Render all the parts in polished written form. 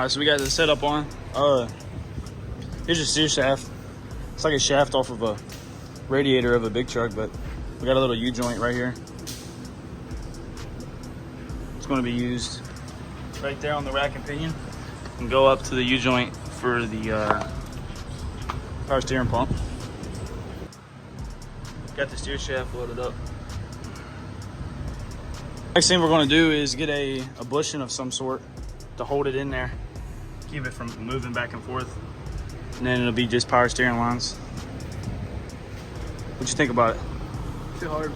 Alright, so we got the setup on. Here's your steer shaft. It's like a shaft off of a radiator of a big truck, but we got a little U-joint right here. It's going to be used right there on the rack and pinion and go up to the U-joint for the power steering pump. Got the steer shaft loaded up. Next thing we're going to do is get a bushing of some sort to hold it in there, keep it from moving back and forth, and then it'll be just power steering lines. What you think about it? Too hard.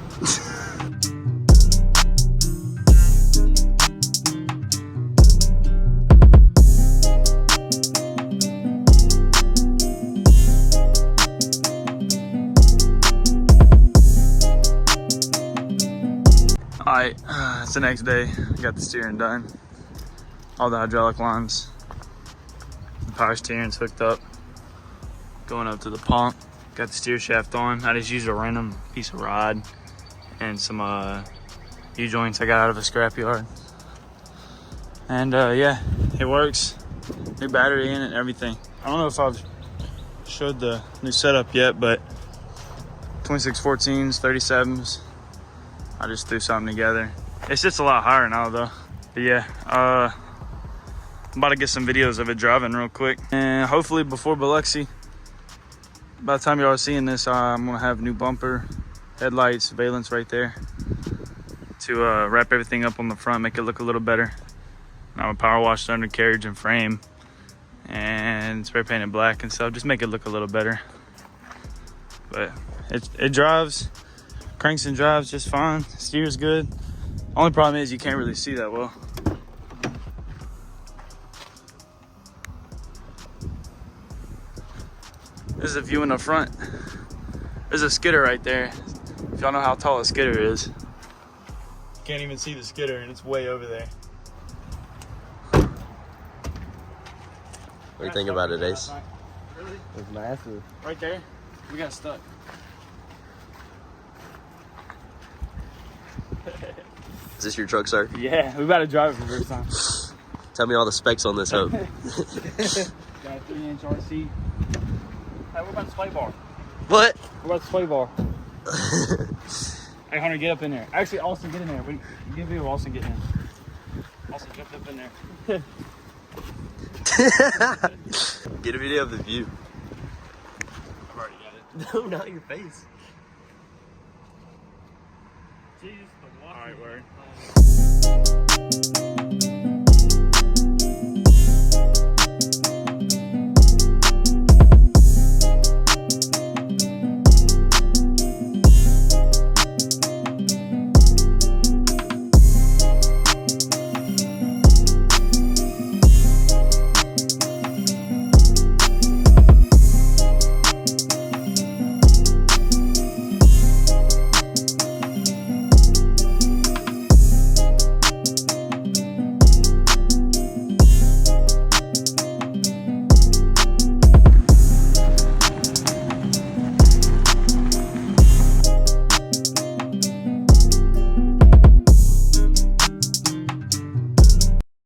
Alright, it's the next day. Got the steering done. All the hydraulic lines. The power steering's hooked up. Going up to the pump. Got the steer shaft on. I just used a random piece of rod and some U-joints I got out of a scrapyard. And yeah, it works. New battery in it and everything. I don't know if I've showed the new setup yet, but 2614s, 37s. I just threw something together. It's just a lot higher now though. But yeah, I'm about to get some videos of it driving real quick. And hopefully before Biloxi, by the time y'all are seeing this, I'm gonna have new bumper, headlights, valence right there to wrap everything up on the front, make it look a little better. And I would power wash the undercarriage and frame and spray paint it black and stuff, just make it look a little better. But it drives. Cranks and drives just fine. Steers good. Only problem is you can't really see that well. This is a view in the front. There's a skidder right there. If y'all know how tall a skidder is. You can't even see the skidder and it's way over there. What do you think about it, Ace? Really? It's massive. Right there, we got stuck. Is this your truck, sir? Yeah, we about to drive it for the first time. Tell me all the specs on this hope. Got a 3-inch RC. Hey, what about the sway bar? What? What about the sway bar? Hey, Hunter, get up in there. Actually, Austin, get in there. Give me a Austin getting in. Austin, jump up in there. Get a video of the view. I've already got it. No, not your face. Jeez, the water. All right, word.